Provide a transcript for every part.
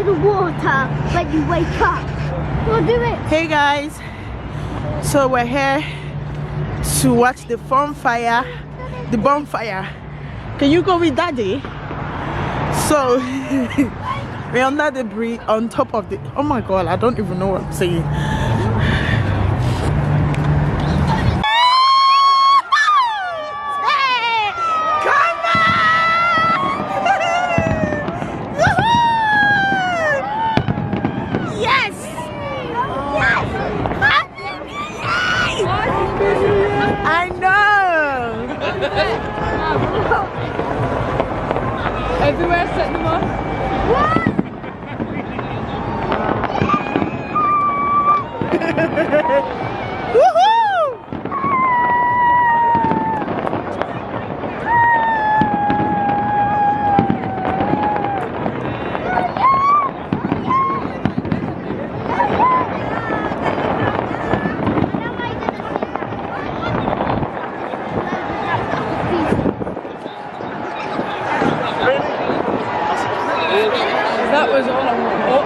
the water when you wake up. We'll do it. Hey guys, so we're here to watch the bonfire. The bonfire. Can you go with Daddy? So we're under the bridge, on top of the. Oh my God, I don't even know what I'm saying. I know. Everywhere set them off. Woohoo! That was all I wanted.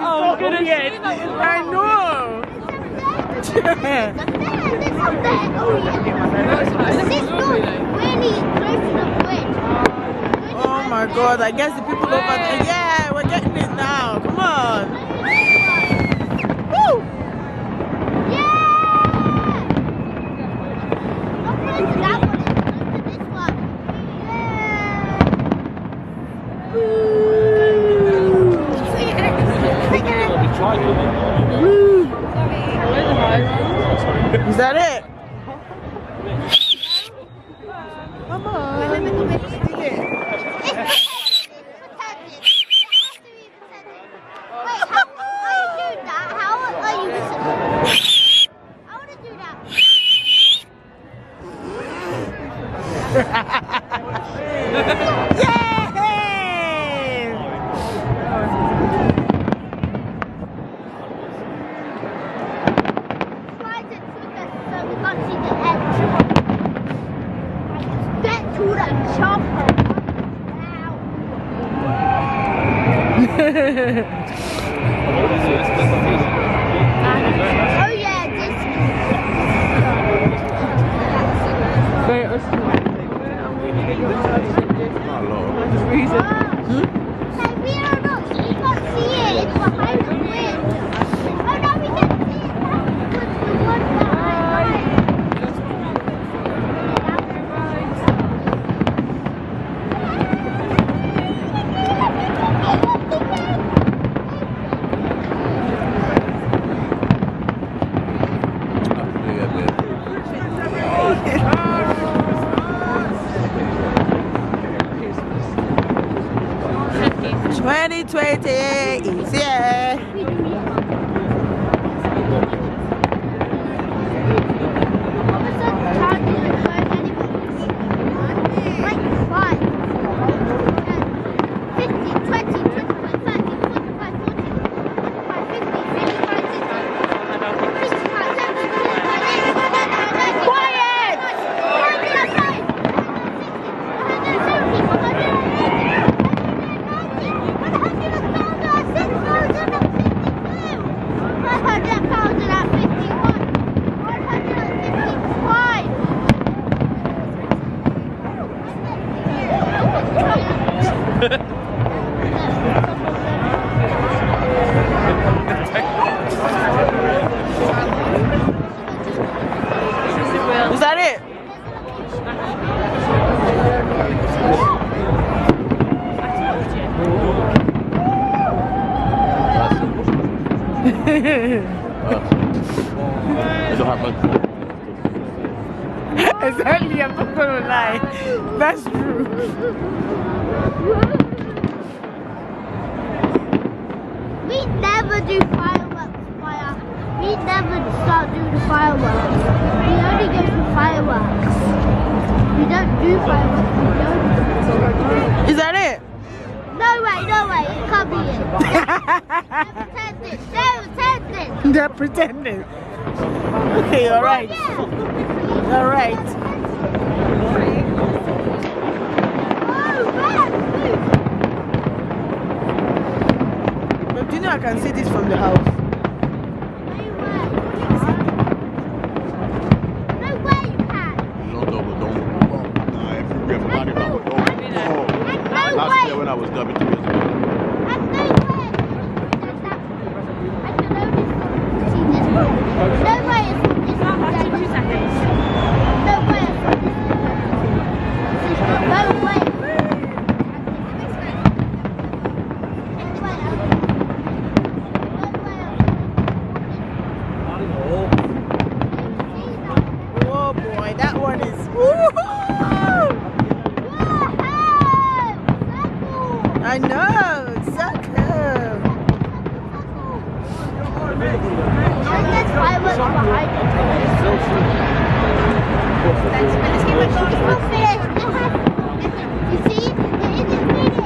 Oh, goodness. I know. Oh my God, I guess the people over there. Yeah, we're getting it now. Come on. Woo! Is that it? Come on. Oh yeah, this. Hey, we are not. You can't see it. It's behind the wind. Oh no, we can see it. That's the one behind. Is here. Is that it? Exactly, I'm not gonna lie. That's true. We never do fireworks fire. We never start doing the fireworks. We only go for fireworks. We don't do fireworks. We don't. Is that it? No way, it can't be it. They're pretending. They're pretending. Okay, alright. Alright. Oh, think I can see this from the house. No way you can. No double dome. Nah, if you forgot about it, double dome. Last year when I was dubbing 2 years ago. Oh boy, that one is. Woohoo! I know, it's so cool. You see, it isn't finished.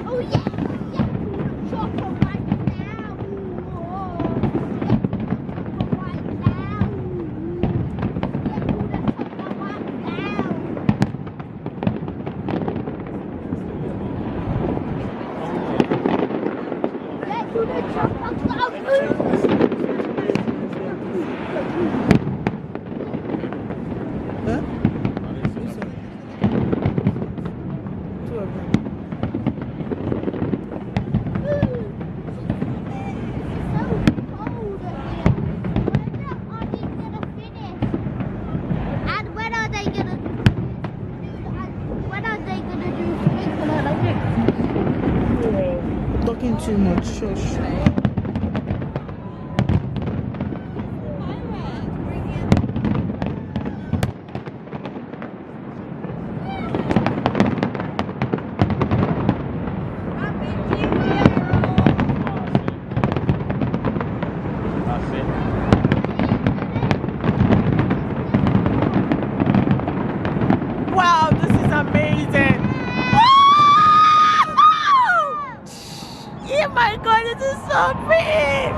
Oh yeah, yeah. Chop right now. Right now. Let's do the chop right now. Huh? Two of them. Talking too much, shush. Wow, this is amazing. Oh my god, this is so pretty.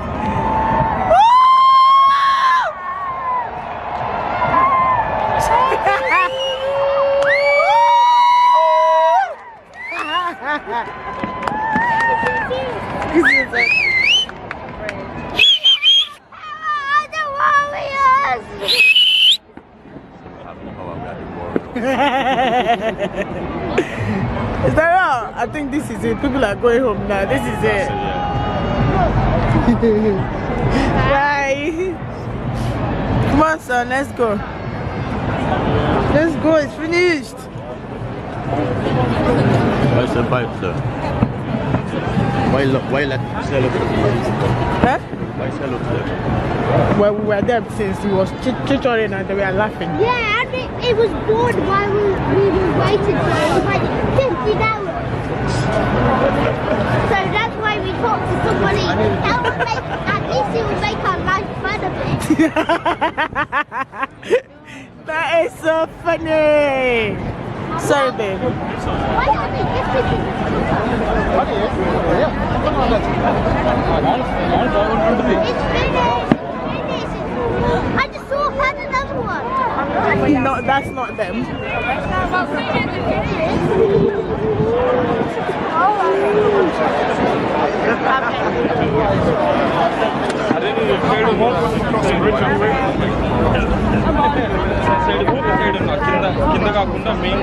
Is that all? I think this is it. People are going home now. This is it. Bye. Come on, son. Let's go. Let's go. It's finished. Why is the pipe, sir? Why let sell it? Huh? Why sell it? Well, we were there since we was tutoring and we were laughing. Yeah, and it was bored while we were waiting for it. It was like 15 hours. So that's why we talked to somebody. At least it would make our life fun a bit. That is so funny. Sorry, babe. Why are they different in the It's finished. I just saw another one. No, that's not them. కింద కాకుండా main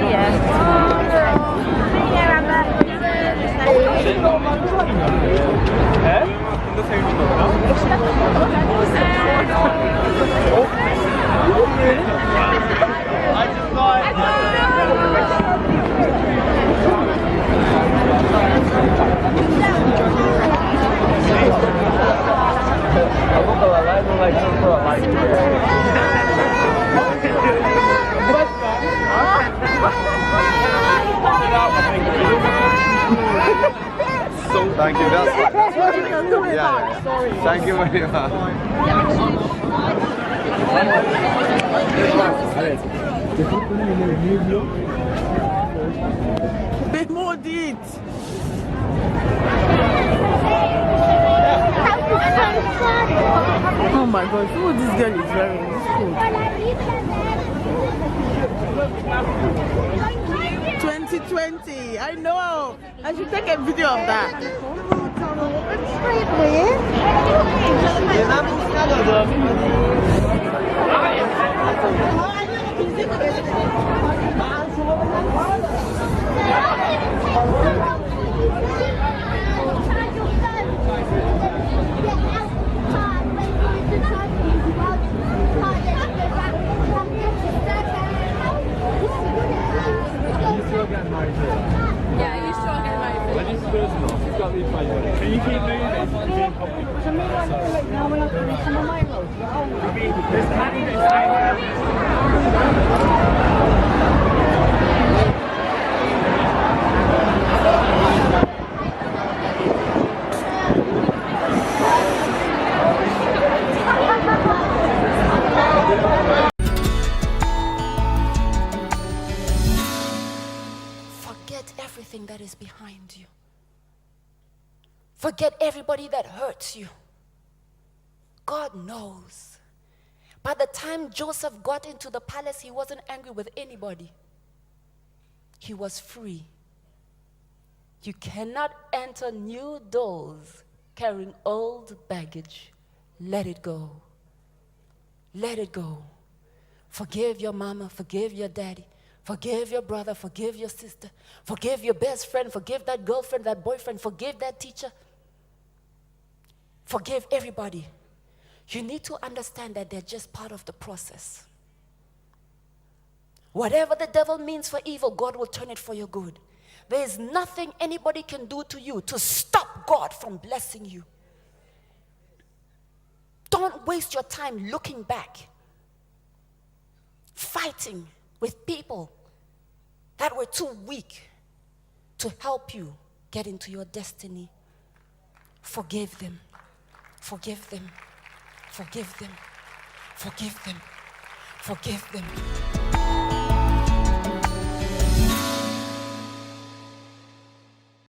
Thank you. That's yeah. Thank you very much. Bit more deeds. my gosh, look what this girl is wearing. It's cool. 2020, I know. I should take a video of that. Yeah, he's talking about it. When it's personal, it's got to be funny. Can you keep doing this? Doing comedy. Forget everything that is behind you. Forget everybody that hurts you. God knows. By the time Joseph got into the palace, he wasn't angry with anybody. He was free. You cannot enter new doors carrying old baggage. Let it go. Let it go. Forgive your mama, forgive your daddy, forgive your brother, forgive your sister, forgive your best friend, forgive that girlfriend, that boyfriend, forgive that teacher. Forgive everybody. You need to understand that they're just part of the process. Whatever the devil means for evil, God will turn it for your good. There is nothing anybody can do to you to stop God from blessing you. Don't waste your time looking back, fighting with people that were too weak to help you get into your destiny. Forgive them. Forgive them. Forgive them. Forgive them. Forgive them.